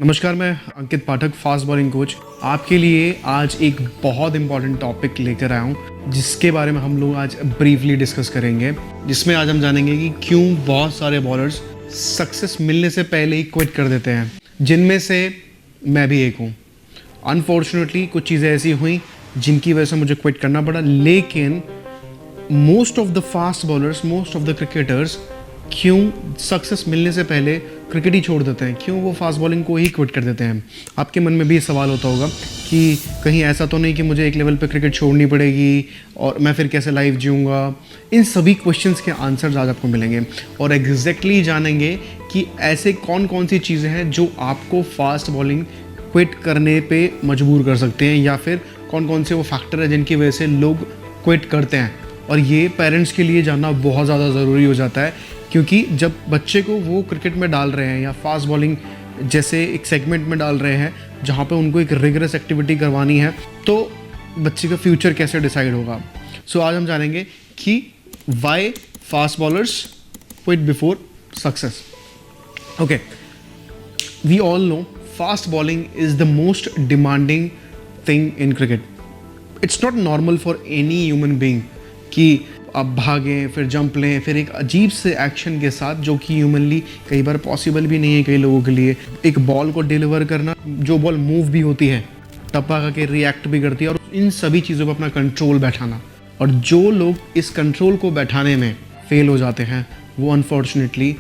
नमस्कार, मैं अंकित पाठक, fast bowling coach. आपके लिए आज एक बहुत इंपॉर्टेंट टॉपिक लेकर आया हूँ जिसके बारे में हम लोग आज ब्रीफली डिस्कस करेंगे, जिसमें आज हम जानेंगे कि क्यों बहुत सारे बॉलर्स सक्सेस मिलने से पहले ही क्विट कर देते हैं, जिनमें से मैं भी एक हूँ। अनफॉर्चुनेटली कुछ चीज़ें ऐसी हुई जिनकी वजह से मुझे क्विट करना पड़ा, लेकिन most of the fast bowlers, most of the cricketers क्यों सक्सेस मिलने से पहले क्रिकेट ही छोड़ देते हैं, क्यों वो फास्ट बॉलिंग को ही क्विट कर देते हैं। आपके मन में भी सवाल होता होगा कि कहीं ऐसा तो नहीं कि मुझे एक लेवल पे क्रिकेट छोड़नी पड़ेगी और मैं फिर कैसे लाइफ जीऊँगा। इन सभी क्वेश्चंस के आंसर्स आज आपको मिलेंगे और एग्जैक्टली जानेंगे कि ऐसे कौन कौन सी चीज़ें हैं जो आपको फास्ट बॉलिंग क्विट करने पे मजबूर कर सकते हैं, या फिर कौन कौन से वो फैक्टर हैं जिनकी वजह से लोग क्विट करते हैं। और ये पेरेंट्स के लिए जानना बहुत ज़्यादा ज़रूरी हो जाता है, क्योंकि जब बच्चे को वो क्रिकेट में डाल रहे हैं या फास्ट बॉलिंग जैसे एक सेगमेंट में डाल रहे हैं जहाँ पे उनको एक रिगरस एक्टिविटी करवानी है, तो बच्चे का फ्यूचर कैसे डिसाइड होगा। सो आज हम जानेंगे कि why fast bowlers quit before success. Okay, we all know fast bowling is the most demanding thing in cricket. It's not normal for any human being कि आप भागें, फिर जंप लें, फिर एक अजीब से एक्शन के साथ, जो कि ह्यूमनली कई बार पॉसिबल भी नहीं है कई लोगों के लिए। एक बॉल को डिलीवर करना, जो बॉल मूव भी होती है, टप्पा करके रिएक्ट भी करती है, और इन सभी चीज़ों पर अपना कंट्रोल बैठाना। और जो लोग इस कंट्रोल को बैठाने में फेल हो जाते हैं वो अनफॉर्चुनेटली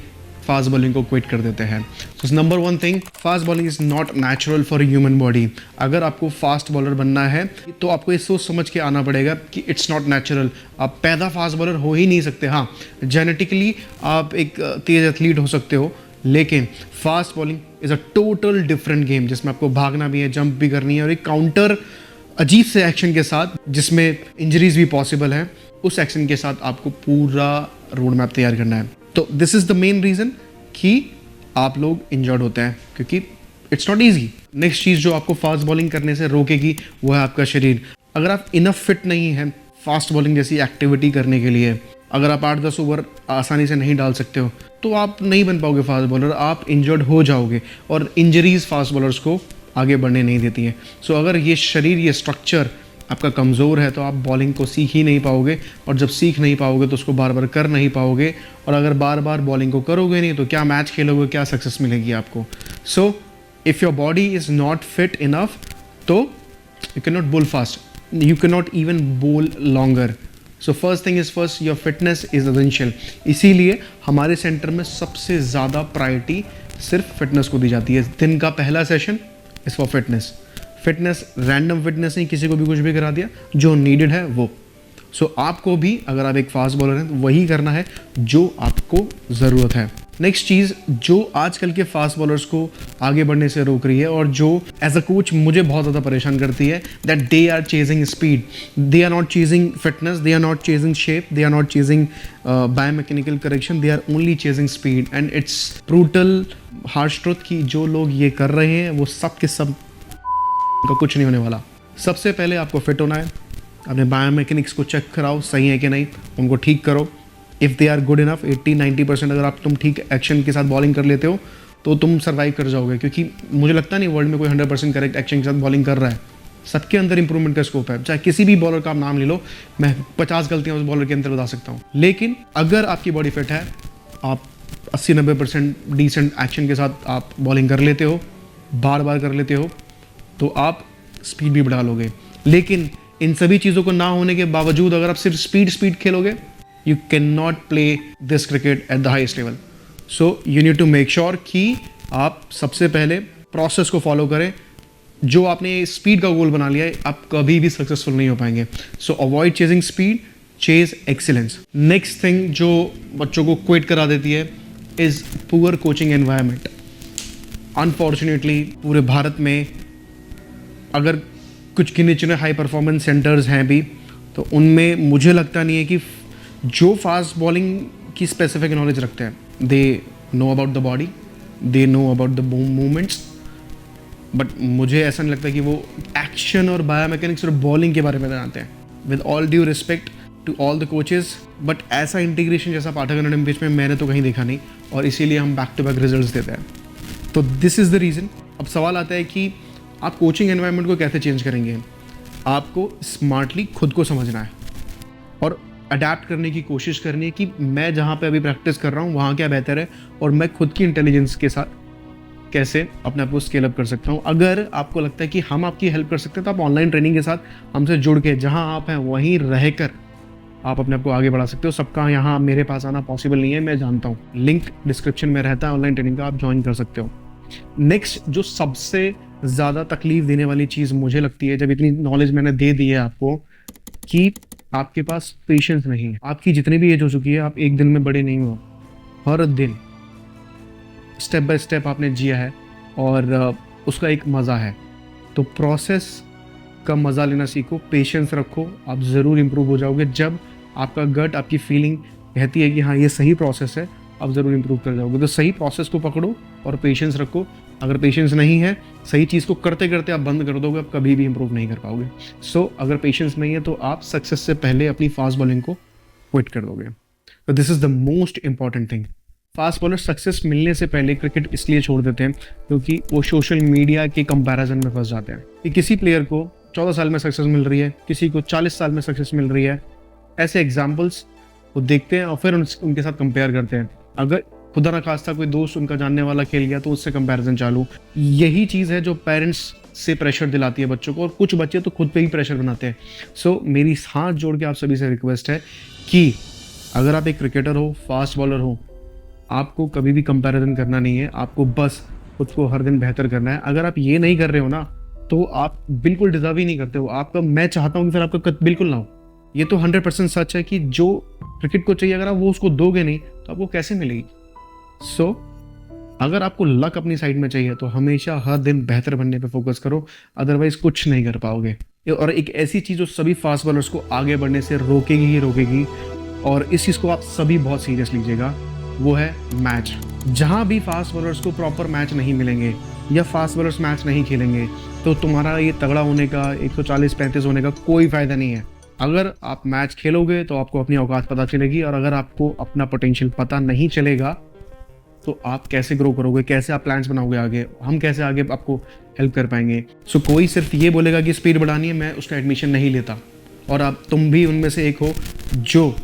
फास्ट बॉलिंग को क्विट कर देते हैं। So number one thing, fast bowling is not natural for human body. अगर आपको फास्ट बॉलर बनना है तो आपको ये सोच समझ के आना पड़ेगा कि इट्स नॉट नेचुरल। आप पैदा फास्ट बॉलर हो ही नहीं सकते। हाँ, जेनेटिकली आप एक तेज एथलीट हो सकते हो, लेकिन fast bowling is a total different game, जिसमें आपको भागना भी है, जंप भी करनी है, और एक काउंटर अजीब से एक्शन के साथ जिसमें इंजरीज भी पॉसिबल है, उस एक्शन के साथ आपको पूरा रोड मैप तैयार करना है। तो this is the main reason कि आप लोग इंजर्ड होते हैं, क्योंकि इट्स नॉट ईजी। नेक्स्ट चीज़ जो आपको फास्ट बॉलिंग करने से रोकेगी वो है आपका शरीर। अगर आप इनफ फिट नहीं हैं फास्ट बॉलिंग जैसी एक्टिविटी करने के लिए, अगर आप 8-10 ओवर आसानी से नहीं डाल सकते हो, तो आप नहीं बन पाओगे फास्ट बॉलर, आप इंजर्ड हो जाओगे। और इंजरीज फास्ट बॉलर्स को आगे बढ़ने नहीं देती हैं। सो अगर ये शरीर, ये स्ट्रक्चर आपका कमज़ोर है तो आप बॉलिंग को सीख ही नहीं पाओगे, और जब सीख नहीं पाओगे तो उसको बार बार कर नहीं पाओगे, और अगर बार बार बॉलिंग को करोगे नहीं तो क्या मैच खेलोगे, क्या सक्सेस मिलेगी आपको। So if your body is not fit enough तो यू कैन नॉट बोल fast, you can not even बोल longer. So first thing is first, your fitness is essential. इसीलिए हमारे सेंटर में सबसे ज़्यादा प्रायोरिटी सिर्फ फिटनेस को दी जाती है। दिन का पहला session is for fitness. Fitness random fitness नहीं, किसी को भी कुछ भी करा दिया, जो नीडेड है वो। सो आपको भी, अगर आप एक फास्ट बॉलर हैं, तो वही करना है जो आपको ज़रूरत है। नेक्स्ट चीज़ जो आजकल के फास्ट बॉलर्स को आगे बढ़ने से रोक रही है, और जो एज अ कोच मुझे बहुत ज़्यादा परेशान करती है, that they are chasing speed, they are not chasing fitness, they are not chasing shape, they are not chasing biomechanical correction, they are only chasing speed. And it's brutal harsh truth कि जो लोग ये कर रहे हैं वो सब के सब का कुछ नहीं होने वाला। सबसे पहले आपको फिट होना है, अपने बायोमैकेनिक्स को चेक कराओ सही है कि नहीं, उनको ठीक करो। If they are good enough, 80-90% अगर आप तुम ठीक एक्शन के साथ बॉलिंग कर लेते हो तो तुम सर्वाइव कर जाओगे, क्योंकि मुझे लगता नहीं वर्ल्ड में कोई 100% करेक्ट एक्शन के साथ बॉलिंग कर रहा है। सबके अंदर इंप्रूवमेंट का स्कोप है। चाहे किसी भी बॉलर का आप नाम ले लो, मैं 50 गलतियाँ उस बॉलर के अंदर बता सकता हूँ। लेकिन अगर आपकी बॉडी फिट है, आप 80-90% डिसेंट एक्शन के साथ आप बॉलिंग कर लेते हो, बार बार कर लेते हो, तो आप स्पीड भी बढ़ा लोगे। लेकिन इन सभी चीज़ों को ना होने के बावजूद अगर आप सिर्फ स्पीड खेलोगे, you can not play this cricket at the highest level. So you need to make sure कि आप सबसे पहले प्रोसेस को फॉलो करें। जो आपने स्पीड का गोल बना लिया है, आप कभी भी सक्सेसफुल नहीं हो पाएंगे। सो avoid chasing speed, chase excellence. Next thing जो बच्चों को क्विट करा देती है is poor coaching environment. Unfortunately पूरे भारत में अगर कुछ गिने चुने हाई परफॉर्मेंस सेंटर्स हैं भी, तो उनमें मुझे लगता नहीं है कि जो फास्ट बॉलिंग की स्पेसिफिक नॉलेज रखते हैं, they know about the body, they know about the movements, but मुझे ऐसा नहीं लगता कि वो एक्शन और बायोमैकेनिक्स और बॉलिंग के बारे में जानते हैं। With all due respect to all the coaches, but ऐसा इंटीग्रेशन जैसा पाठक अकेडमी में मैंने तो कहीं देखा नहीं, और इसीलिए हम बैक टू बैक रिजल्ट्स देते हैं। तो दिस इज़ द रीज़न अब सवाल आता है कि आप कोचिंग एनवायरनमेंट को कैसे चेंज करेंगे। आपको स्मार्टली खुद को समझना है और अडेप्ट करने की कोशिश करनी है कि मैं जहाँ पे अभी प्रैक्टिस कर रहा हूँ वहाँ क्या बेहतर है और मैं खुद की इंटेलिजेंस के साथ कैसे अपने आप को स्केल अप कर सकता हूँ। अगर आपको लगता है कि हम आपकी हेल्प कर सकते हैं तो आप ऑनलाइन ट्रेनिंग के साथ हमसे जुड़ के जहाँ आप हैं वहीं रहकर आप अपने आप को आगे बढ़ा सकते हो। सबका यहाँ मेरे पास आना पॉसिबल नहीं है, मैं जानता हूँ। लिंक डिस्क्रिप्शन में रहता है ऑनलाइन ट्रेनिंग का, आप ज्वाइन कर सकते हो। नेक्स्ट जो सबसे ज़्यादा तकलीफ देने वाली चीज़ मुझे लगती है, जब इतनी नॉलेज मैंने दे दी है आपको, कि आपके पास पेशेंस नहीं है। आपकी जितनी भी एज हो चुकी है, आप एक दिन में बड़े नहीं हो। हर दिन स्टेप बाय स्टेप आपने जिया है और उसका एक मज़ा है। तो प्रोसेस का मज़ा लेना सीखो, पेशेंस रखो, आप ज़रूर इम्प्रूव हो जाओगे। जब आपका गट, आपकी फीलिंग कहती है कि हाँ ये सही प्रोसेस है, आप ज़रूर इम्प्रूव कर जाओगे। तो सही प्रोसेस को पकड़ो और पेशेंस रखो। अगर पेशेंस नहीं है, सही चीज़ को करते करते आप बंद कर दोगे, आप कभी भी इम्प्रूव नहीं कर पाओगे। सो अगर पेशेंस नहीं है तो आप सक्सेस से पहले अपनी फास्ट बॉलिंग को क्विट कर दोगे। तो this is the most important thing. Fast bowler success मिलने से पहले क्रिकेट इसलिए छोड़ देते हैं क्योंकि वो सोशल मीडिया के कंपैरिजन में फंस जाते हैं कि किसी प्लेयर को 14 साल में सक्सेस मिल रही है, किसी को 40 साल में सक्सेस मिल रही है। ऐसे एग्जाम्पल्स वो देखते हैं और फिर उनके साथ कंपेयर करते हैं। अगर खुदा न खास्ता कोई दोस्त उनका जानने वाला खेल गया तो उससे कंपैरिजन चालू। यही चीज़ है जो पेरेंट्स से प्रेशर दिलाती है बच्चों को, और कुछ बच्चे तो खुद पे ही प्रेशर बनाते हैं। सो मेरी हाथ जोड़ के आप सभी से रिक्वेस्ट है कि अगर आप एक क्रिकेटर हो, फास्ट बॉलर हो, आपको कभी भी कंपैरिजन करना नहीं है। आपको बस खुद को हर दिन बेहतर करना है। अगर आप ये नहीं कर रहे हो ना तो आप बिल्कुल डिजर्व ही नहीं करते हो आपका। मैं चाहता हूँ कि फिर आपका बिल्कुल ना हो। ये तो 100% सच है कि जो क्रिकेट को चाहिए अगर आप वो उसको दोगे नहीं तो आपको कैसे मिलेगी। सो अगर आपको लक अपनी साइड में चाहिए तो हमेशा हर दिन बेहतर बनने पे फोकस करो, अदरवाइज कुछ नहीं कर पाओगे। और एक ऐसी चीज़ जो सभी फास्ट बॉलर्स को आगे बढ़ने से रोकेगी ही रोकेगी, और इस चीज़ को आप सभी बहुत सीरियस लीजिएगा, वो है मैच। जहाँ भी फास्ट बॉलर्स को प्रॉपर मैच नहीं मिलेंगे या फास्ट बॉलर्स मैच नहीं खेलेंगे तो तुम्हारा ये तगड़ा होने का, 140-35 होने का कोई फ़ायदा नहीं है। अगर आप मैच खेलोगे तो आपको अपनी औकात पता चलेगी, और अगर आपको अपना पोटेंशियल पता नहीं चलेगा तो आप कैसे ग्रो करोगे, कैसे आप प्लान्स बनाओगे आगे, हम कैसे आगे आपको हेल्प कर पाएंगे। सो कोई सिर्फ ये बोलेगा कि स्पीड बढ़ानी है, मैं उसका एडमिशन नहीं लेता, और आप तुम भी उनमें से एक हो जो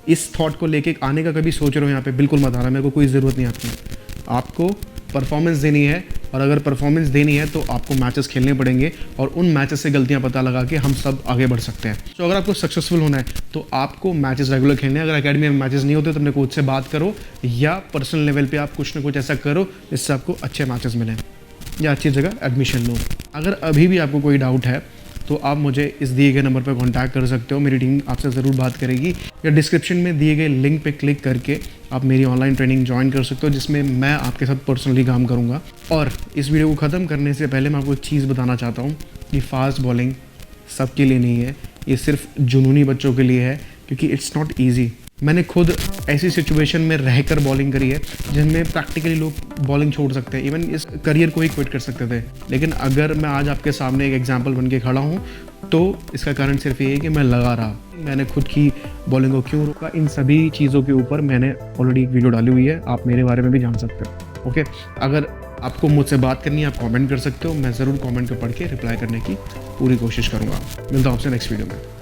इस थॉट को लेके आने का कभी सोच रहे हो यहाँ पे, बिल्कुल मत आना, मेरे को कोई ज़रूरत नहीं आपकी। आपको परफॉर्मेंस देनी है, और अगर परफॉर्मेंस देनी है तो आपको मैचेस खेलने पड़ेंगे, और उन मैचेस से गलतियाँ पता लगा के हम सब आगे बढ़ सकते हैं। तो अगर आपको सक्सेसफुल होना है तो आपको मैचेस रेगुलर खेलने हैं। अगर एकेडमी में मैचेस नहीं होते तो अपने कोच से बात करो, या पर्सनल लेवल पे आप कुछ ना कुछ ऐसा करो जिससे आपको अच्छे मैचेस मिलें या अच्छी जगह एडमिशन लो। अगर अभी भी आपको कोई डाउट है तो आप मुझे इस दिए गए नंबर पर कांटेक्ट कर सकते हो, मेरी टीम आपसे ज़रूर बात करेगी, या डिस्क्रिप्शन में दिए गए लिंक पे क्लिक करके आप मेरी ऑनलाइन ट्रेनिंग ज्वाइन कर सकते हो, जिसमें मैं आपके साथ पर्सनली काम करूंगा। और इस वीडियो को ख़त्म करने से पहले मैं आपको एक चीज़ बताना चाहता हूँ कि फास्ट बॉलिंग सबके लिए नहीं है, ये सिर्फ जुनूनी बच्चों के लिए है, क्योंकि इट्स नॉट ईजी। मैंने खुद ऐसी सिचुएशन में रहकर बॉलिंग करी है जिनमें प्रैक्टिकली लोग बॉलिंग छोड़ सकते हैं, इवन इस करियर को ही क्विट कर सकते थे। लेकिन अगर मैं आज आपके सामने एक एग्जांपल बन के खड़ा हूँ तो इसका कारण सिर्फ ये है कि मैं लगा रहा। मैंने खुद की बॉलिंग को क्यों रोका, इन सभी चीज़ों के ऊपर मैंने ऑलरेडी एक वीडियो डाली हुई है, आप मेरे बारे में भी जान सकते हो। ओके, अगर आपको मुझसे बात करनी है आप कमेंट कर सकते हो, मैं ज़रूर कमेंट को पढ़ के रिप्लाई करने की पूरी कोशिश करूँगा। मिलता हूँ आपसे नेक्स्ट वीडियो में।